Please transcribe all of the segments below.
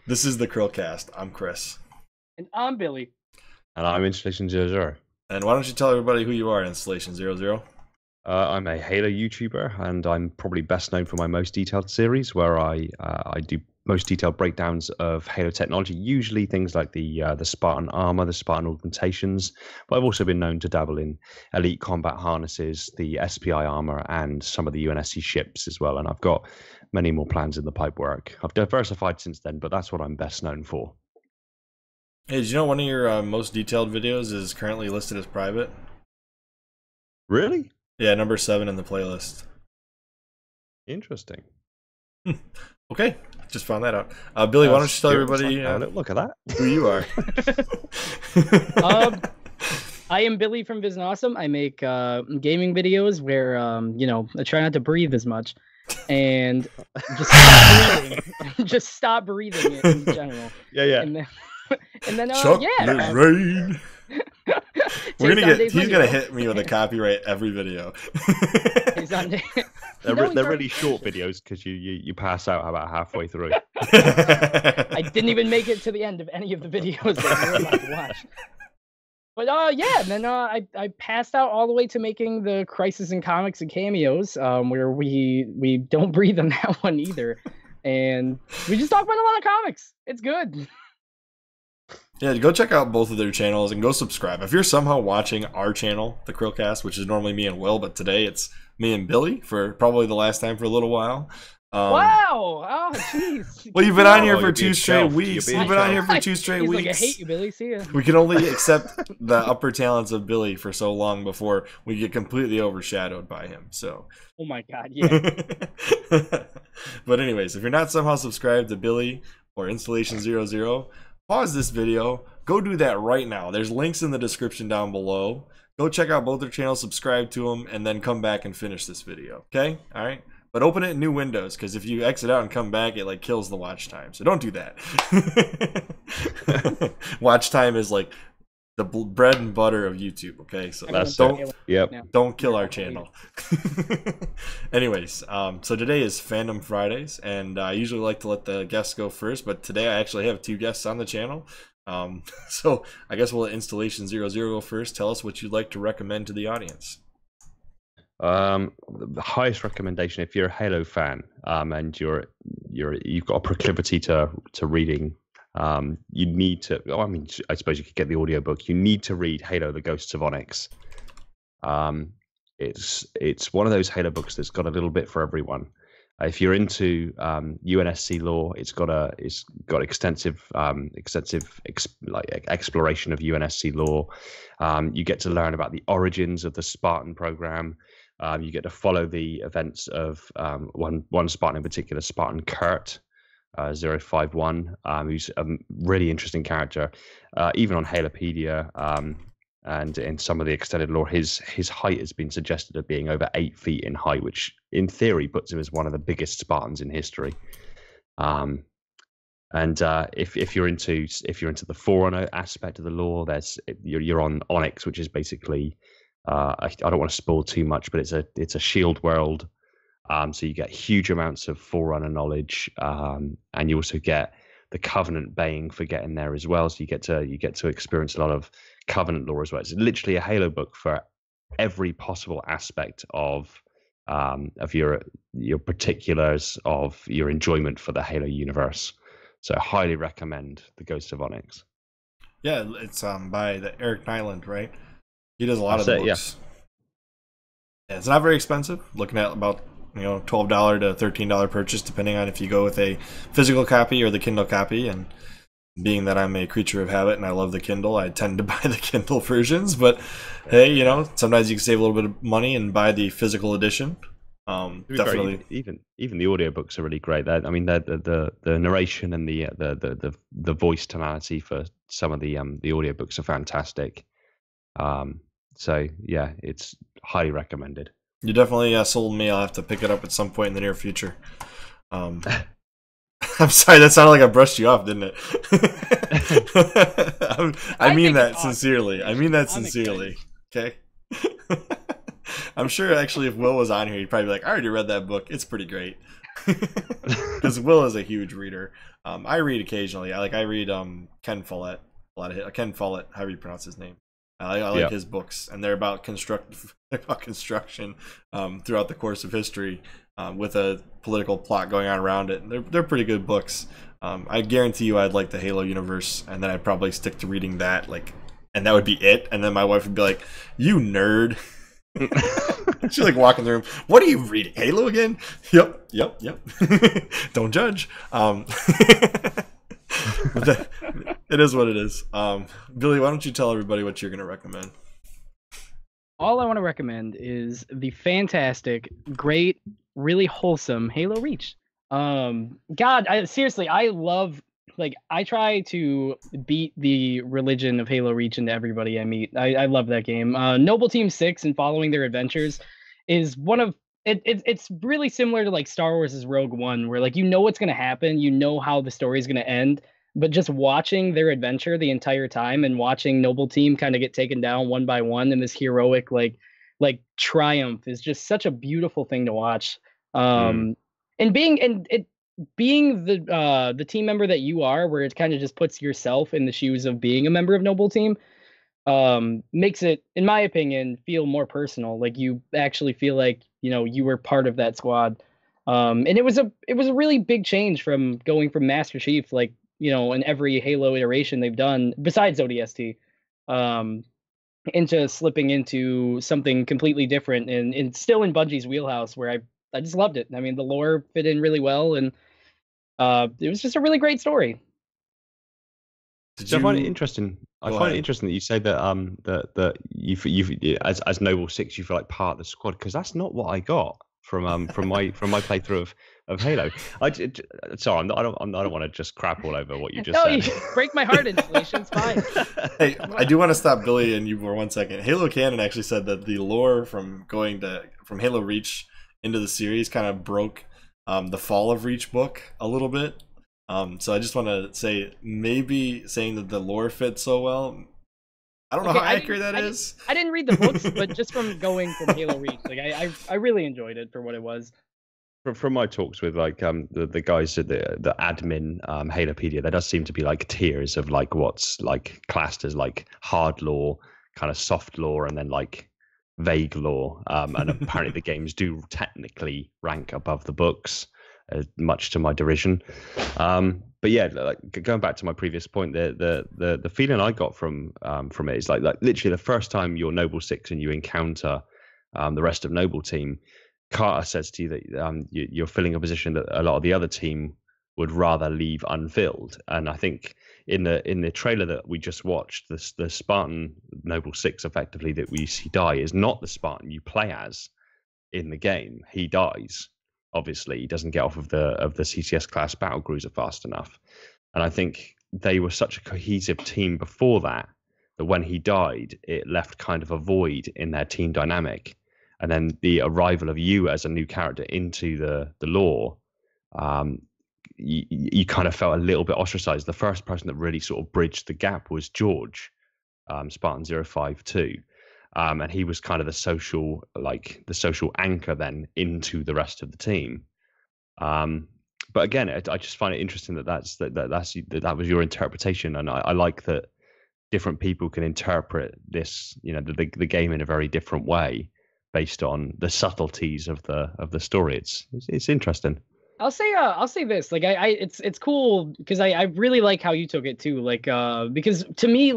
This is the CHRILLCAST. I'm Chris. And I'm Billy. And I'm Installation00. And why don't you tell everybody who you are, Installation00? I'm a Halo YouTuber, and I'm probably best known for my Most Detailed series, where I do most detailed breakdowns of Halo technology, usually things like the Spartan armor, the Spartan augmentations. But I've also been known to dabble in elite combat harnesses, the SPI armor, and some of the UNSC ships as well. And I've got many more plans in the pipe work. I've diversified since then, but that's what I'm best known for. Hey, did you know one of your most detailed videos is currently listed as private? Really? Yeah, number 7 in the playlist. Interesting. Okay, just found that out. Billy, why don't you tell everybody look at that. who you are? I am Billy from VISNAWesome. I make gaming videos where you know, I try not to breathe as much and just stop breathing. Just stop breathing in general. Yeah. And then Chocolate rain. He's gonna hit me with a copyright every video. They're really short videos because you pass out about halfway through. I didn't even make it to the end of any of the videos that you're about to watch. But yeah, and then I passed out all the way to making the Crisis in Comics and cameos, where we don't breathe on that one either, and we just talk about a lot of comics. It's good. Yeah, go check out both of their channels and go subscribe. If you're somehow watching our channel, the CHRILLCAST, which is normally me and Will, but today it's me and Billy for probably the last time for a little while. Wow! Oh, jeez. Well, you've been on here for 2 straight weeks. You've been on here for 2 straight He's weeks. Like, I hate you, Billy. See ya. We can only accept the upper talents of Billy for so long before we get completely overshadowed by him. So. Oh my God! Yeah. But anyways, if you're not somehow subscribed to Billy or Installation00, pause this video. Go do that right now. There's links in the description down below. Go check out both their channels, subscribe to them, and then come back and finish this video. Okay? All right. But open it in new windows, because if you exit out and come back, it like kills the watch time. So don't do that. Watch time is like the bread and butter of YouTube. Okay, so don't kill our channel. Anyways, so today is Fandom Fridays, and I usually like to let the guests go first, but today I actually have 2 guests on the channel. So I guess we'll let Installation00 go first. Tell us what you'd like to recommend to the audience. The highest recommendation, if you're a Halo fan, and you've got a proclivity to reading, you need to. Oh, I mean, I suppose you could get the audiobook. You need to read Halo: The Ghosts of Onyx. It's one of those Halo books that's got a little bit for everyone. If you're into UNSC lore, it's got extensive exploration of UNSC lore. You get to learn about the origins of the Spartan program. You get to follow the events of one Spartan in particular, Spartan Kurt 051, who's a really interesting character. Even on Halopedia and in some of the extended lore, his height has been suggested of being over 8 feet in height, which in theory puts him as one of the biggest Spartans in history. And if you're into the Forerunner aspect of the lore, you're on Onyx, which is basically I don't want to spoil too much, but it's a shield world. So you get huge amounts of Forerunner knowledge, and you also get the Covenant baying for getting there as well. So you get to experience a lot of Covenant lore as well. It's literally a Halo book for every possible aspect of your particulars of your enjoyment for the Halo universe. So I highly recommend The Ghost of Onyx. Yeah, it's by the Eric Nyland, right? He does a lot of the books. Yeah, it's not very expensive. Looking at about $12 to $13 purchase, depending on if you go with a physical copy or the Kindle copy. And being that I'm a creature of habit and I love the Kindle, I tend to buy the Kindle versions. But hey, sometimes you can save a little bit of money and buy the physical edition. Definitely, even the audiobooks are really great. I mean, the narration and the voice tonality for some of the audiobooks are fantastic. So yeah, it's highly recommended. You definitely sold me. I'll have to pick it up at some point in the near future. I'm sorry, that sounded like I brushed you off, didn't it? I mean that sincerely. I mean that sincerely. Okay. I'm sure actually if Will was on here, he'd probably be like, I already read that book. It's pretty great. Because Will is a huge reader. I read occasionally. I read Ken Follett. Ken Follett, however you pronounce his name. I like his books, and they're about construction throughout the course of history, with a political plot going on around it. And they're pretty good books. I guarantee you, I'd like the Halo universe, and then I'd probably stick to reading that, and that would be it. And then my wife would be like, "You nerd." She's like walking the room. What are you reading? Halo again? Yep. Don't judge. It is what it is. Billy, why don't you tell everybody what you're going to recommend? All I want to recommend is the fantastic, great, really wholesome Halo Reach. Seriously, I love, I try to beat the religion of Halo Reach into everybody I meet. I love that game. Noble Team 6 and following their adventures is one of, it's really similar to Star Wars' Rogue One, where you know what's going to happen, you know how the story is going to end, but just watching their adventure the entire time and watching Noble Team kind of get taken down one by one in this heroic triumph is just such a beautiful thing to watch. And being the team member that you are, where it kind of just puts yourself in the shoes of being a member of Noble Team, makes it, in my opinion, feel more personal. You actually feel like you were part of that squad. And it was a really big change from going from Master Chief, in every Halo iteration they've done besides ODST, into slipping into something completely different and still in Bungie's wheelhouse, where I just loved it. I mean, the lore fit in really well, and it was just a really great story. I find it interesting. I find it interesting that you say that that you as Noble 6 you feel like part of the squad, because that's not what I got from my playthrough of Halo. Sorry, I don't want to just crap all over what you just said. You break my heart, Installation's fine. Hey, I do want to stop Billy and you for 1 second. Halo Canon actually said that the lore from Halo Reach into the series kind of broke the Fall of Reach book a little bit. So I just want to say, maybe saying that the lore fits so well, I don't know how accurate that is. I didn't read the books, but just from going from Halo Reach, I really enjoyed it for what it was. From my talks with the guys at the admin Halopedia, there does seem to be tiers of what's classed as hard lore, kind of soft lore, and then vague lore. And apparently the games do technically rank above the books, much to my derision. But yeah, going back to my previous point, the feeling I got from it is literally the first time you're Noble 6 and you encounter the rest of Noble Team, Carter says to you that you're filling a position that a lot of the other team would rather leave unfilled. And I think in the trailer that we just watched, the Spartan Noble 6 effectively that we see die is not the Spartan you play as in the game. He dies. Obviously, he doesn't get off of the CCS class battle cruiser fast enough. And I think they were such a cohesive team before that when he died, it left kind of a void in their team dynamic. And then the arrival of you as a new character into the lore, you kind of felt a little bit ostracized. The first person that really sort of bridged the gap was George, Spartan 052. And he was kind of the social anchor then into the rest of the team. But again, I just find it interesting that was your interpretation, and I like that different people can interpret this, the game in a very different way based on the subtleties of the story. It's interesting. I'll say this, it's cool because I really like how you took it too, because to me,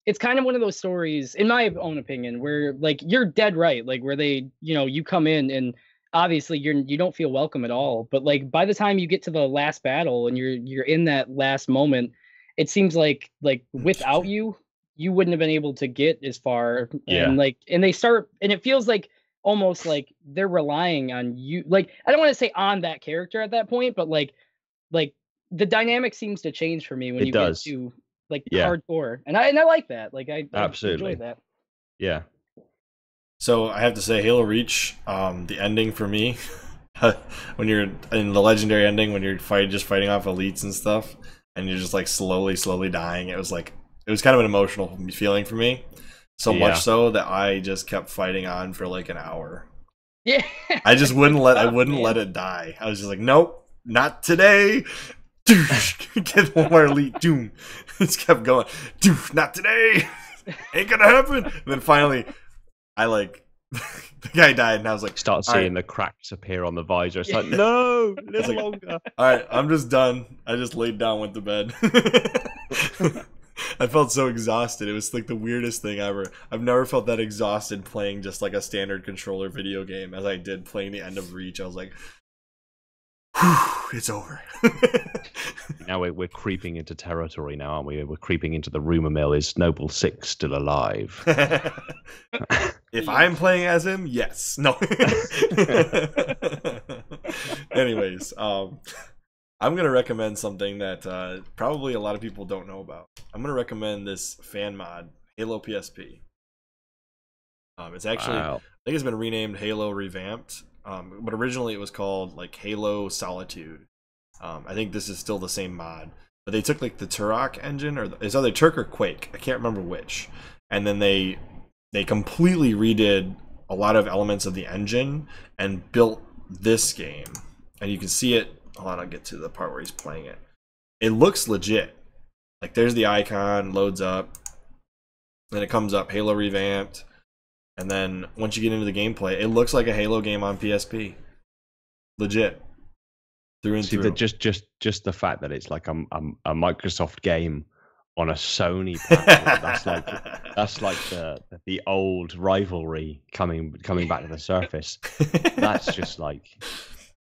it's kind of one of those stories, in my own opinion, where you're dead right, where they, you come in and obviously you don't feel welcome at all, but by the time you get to the last battle and you're in that last moment, it seems like without you wouldn't have been able to get as far. And and they start, and it feels almost like they're relying on you. I don't want to say on that character at that point, but the dynamic seems to change for me when get to hardcore, and I like that. I absolutely enjoy that. Yeah. So I have to say, Halo Reach, the ending for me, when you're in the legendary ending, when you're just fighting off elites and stuff, and you're just like slowly dying. It was kind of an emotional feeling for me. So much so that I just kept fighting on for like an hour. Yeah. I just wouldn't let it die. I was just like, nope, not today. Get one more elite. Doom. It's kept going. Not today. Ain't gonna happen. And then finally, the guy died, and I was like, start seeing the cracks appear on the visor. It's like, no, a little longer. All right, I'm just done. I just laid down, went to bed. I felt so exhausted. It was like the weirdest thing ever. I've never felt that exhausted playing just like a standard controller video game as I did playing the end of Reach. I was like, whew, it's over. Now we're creeping into territory now, aren't we? We're creeping into the rumor mill. Is Noble 6 still alive? If I'm playing as him, yes. No. Anyways, I'm going to recommend something that probably a lot of people don't know about. I'm going to recommend this fan mod, Halo PSP. It's actually, I think it's been renamed Halo Revamped, but originally it was called like Halo Solitude. I think this is still the same mod, but they took like the Turok engine, or it's either Turk or Quake, I can't remember which, and then they completely redid a lot of elements of the engine and built this game. And you can see it. Hold on, I'll get to the part where he's playing it. It looks legit. Like there's the icon, loads up, then it comes up Halo Revamped, and then once you get into the gameplay, it looks like a Halo game on PSP. Legit. Through and through. Just the fact that it's like a Microsoft game on a Sony platform, that's like the old rivalry coming back to the surface. That's just like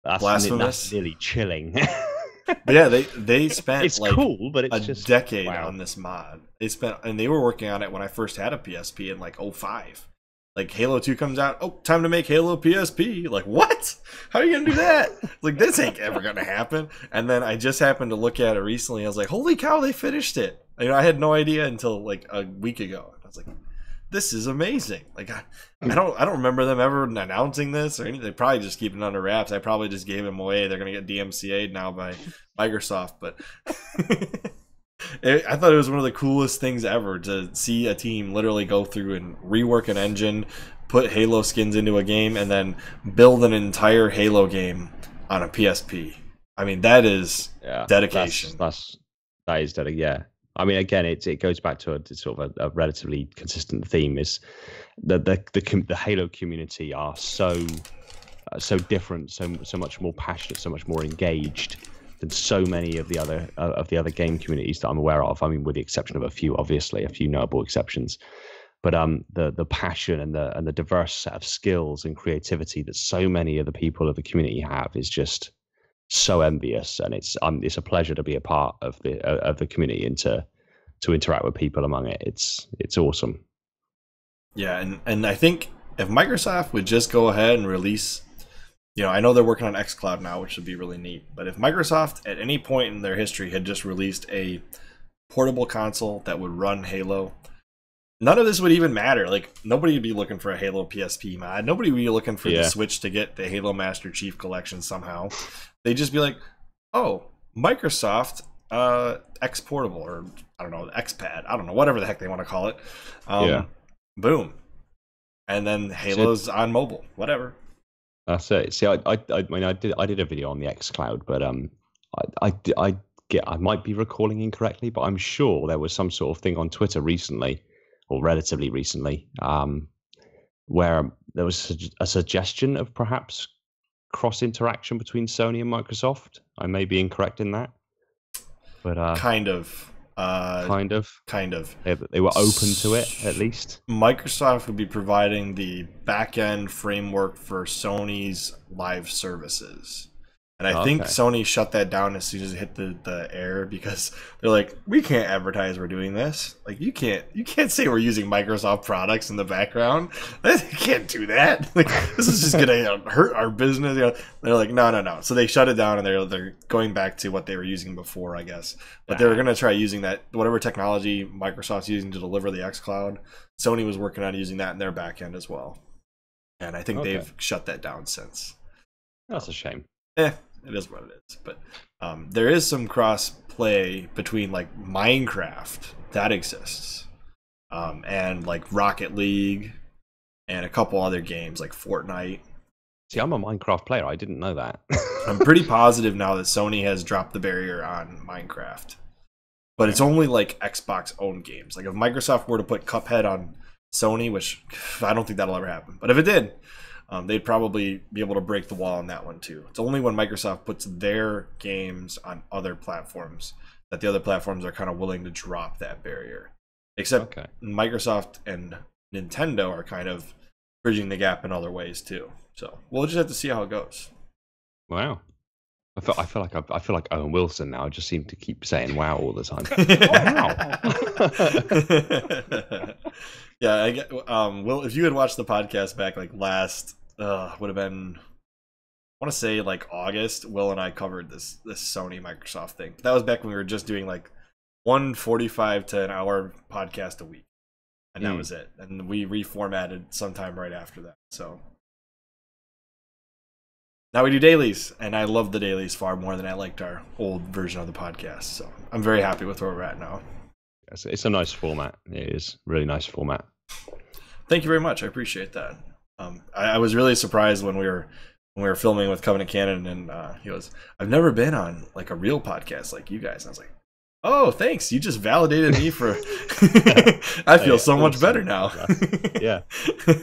blasphemous. That's nearly chilling. But yeah, they spent it's like cool, but it's a just decade on this mod. They were working on it when I first had a PSP in like 05. Like Halo 2 comes out, oh, time to make Halo PSP. Like, what? How are you gonna do that? Like, this ain't ever gonna happen. And then I just happened to look at it recently. I was like, holy cow, they finished it. You know, I had no idea until like a week ago. I was like, this is amazing. Like, I don't remember them ever announcing this or anything. They probably just keep it under wraps. I probably just gave them away. They're gonna get DMCA'd now by Microsoft, but I thought it was one of the coolest things ever to see a team literally go through and rework an engine, put Halo skins into a game, and then build an entire Halo game on a PSP. I mean, that is dedication. That is dedication. Yeah. I mean, again, it goes back to a sort of a relatively consistent theme. Is the Halo community are so different, so much more passionate, so much more engaged than so many of the other game communities that I'm aware of. I mean, with the exception of a few notable exceptions. But the passion and the diverse set of skills and creativity that so many of the people of the community have is just so envious, and it's a pleasure to be a part of the community and to interact with people among it. It's awesome. Yeah, and I think if Microsoft would just go ahead and release, you know, I know they're working on xCloud now, which would be really neat, but if Microsoft at any point in their history had just released a portable console that would run Halo, none of this would even matter. Like, nobody would be looking for a Halo PSP mod. Nobody would be looking for the Switch to get the Halo Master Chief Collection somehow. They'd just be like, oh, Microsoft X Portable, or I don't know, XPad, I don't know, whatever the heck they want to call it. Boom. And then Halo's on mobile, whatever. That's it. See, I mean, I did a video on the xCloud, but I might be recalling incorrectly, but I'm sure there was some sort of thing on Twitter recently, or relatively recently, where there was a suggestion of perhaps cross interaction between Sony and Microsoft. I may be incorrect in that, but kind of. They were open to it, at least. Microsoft would be providing the back-end framework for Sony's live services. And I think Sony shut that down as soon as it hit the air, because they're like, we can't advertise we're doing this. Like, you can't say we're using Microsoft products in the background. You can't do that. Like, this is just gonna hurt our business. You know, they're like, no. So they shut it down, and they're going back to what they were using before, I guess. But they were gonna try using that, whatever technology Microsoft's using to deliver the xCloud. Sony was working on using that in their back end as well. and I think they've shut that down since. That's a shame. It is what it is. But there is some cross play between like Minecraft that exists, and like Rocket League, and a couple other games like Fortnite. See, I'm a Minecraft player. I didn't know that. I'm pretty positive now that Sony has dropped the barrier on Minecraft. But it's only like Xbox owned games. Like if Microsoft were to put Cuphead on Sony, which I don't think that'll ever happen. But if it did, they'd probably be able to break the wall on that one too. It's only when Microsoft puts their games on other platforms that the other platforms are kind of willing to drop that barrier. Except Microsoft and Nintendo are kind of bridging the gap in other ways too. So we'll just have to see how it goes. Wow. I feel like Owen Wilson now. I just seem to keep saying "wow" all the time. Wow. Yeah, I get. Will, if you had watched the podcast back like last, would have been, I want to say like August. Will and I covered this Sony Microsoft thing. That was back when we were just doing like 1:45 to an hour podcast a week, and that was it. And we reformatted sometime right after that. So. Now we do dailies, and I love the dailies far more than I liked our old version of the podcast. So I'm very happy with where we're at now. It's a nice format. It is really nice format. Thank you very much. I appreciate that. I was really surprised when we were filming with Covenant Cannon, and he goes, "I've never been on like a real podcast like you guys." And I was like, "Oh, thanks. You just validated me for." I feel so much better now. Yeah.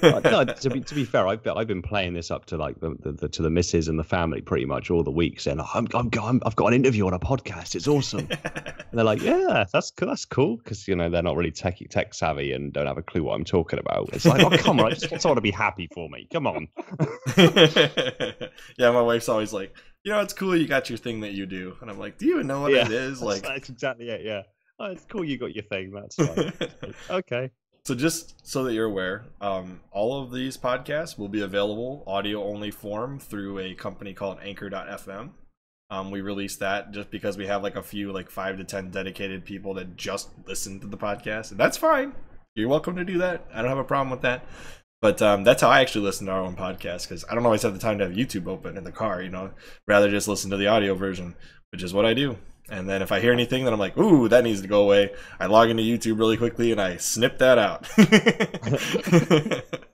No, to be fair, I've been playing this up to like to the missus and the family pretty much all the week, saying I've got an interview on a podcast. It's awesome. And they're like, "Yeah, that's cool," because you know they're not really tech savvy and don't have a clue what I'm talking about. It's like, oh come on, I just want someone to be happy for me. Come on. Yeah, my wife's always like, "You know, it's cool you got your thing that you do," and I'm like, "Do you even know what it is?" Like, that's exactly it. Yeah. Oh, it's cool you got your thing. That's fine. Okay. So just so that you're aware, all of these podcasts will be available audio only form through a company called Anchor.fm. We released that just because we have like a few, like 5 to 10 dedicated people that just listen to the podcast, and that's fine. You're welcome to do that. I don't have a problem with that. But that's how I actually listen to our own podcast, because I don't always have the time to have YouTube open in the car, you know, rather just listen to the audio version, which is what I do. And then if I hear anything that I'm like, ooh, that needs to go away, I log into YouTube really quickly and I snip that out.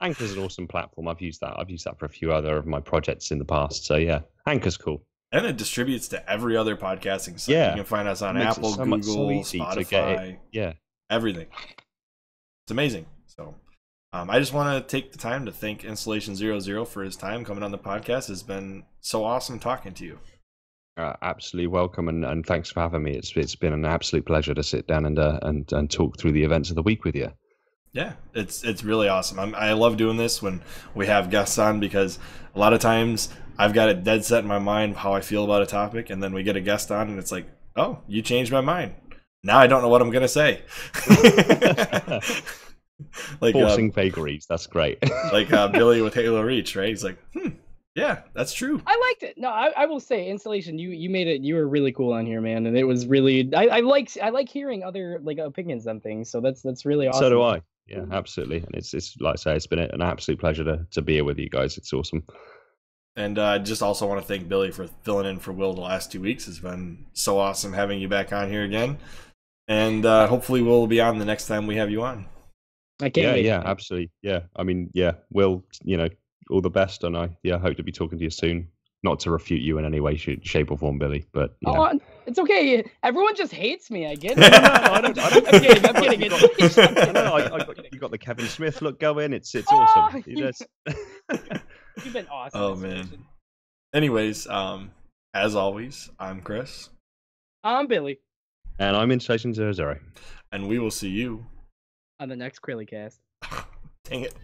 Anchor's an awesome platform. I've used that for a few other of my projects in the past. So yeah, Anchor's cool. And it distributes to every other podcasting site. Yeah. You can find us on Apple, Google, Spotify, everything. It's amazing. So I just want to take the time to thank Installation00 for his time coming on the podcast. It's been so awesome talking to you. Absolutely welcome, and thanks for having me. It's been an absolute pleasure to sit down and talk through the events of the week with you. Yeah, it's really awesome. I love doing this when we have guests on, because a lot of times I've got it dead set in my mind how I feel about a topic, and then we get a guest on and it's like, oh, you changed my mind. Now I don't know what I'm gonna say. Like forcing vagaries. That's great. Like Billy with Halo Reach, right? He's like, yeah, that's true. I liked it. No, I will say, Installation, you made it. You were really cool on here, man, and it was really. I like hearing other like opinions on things. So that's really awesome. So do I. Yeah, absolutely. And it's like I say, it's been an absolute pleasure to be here with you guys. It's awesome. And I just also want to thank Billy for filling in for Will the last 2 weeks. It's been so awesome having you back on here again. And hopefully we'll be on the next time we have you on. I can't wait. Yeah, absolutely. Yeah, I mean, yeah, Will, you know, all the best, and I hope to be talking to you soon. Not to refute you in any way, shape, or form, Billy, but you know. It's okay. Everyone just hates me. I get it. No, I don't. I'm kidding. You got the Kevin Smith look going. It's awesome. You've been awesome. Oh man. Anyways, as always, I'm Chris. I'm Billy. And I'm Installation00. And we will see you on the next CHRILLCAST. Dang it.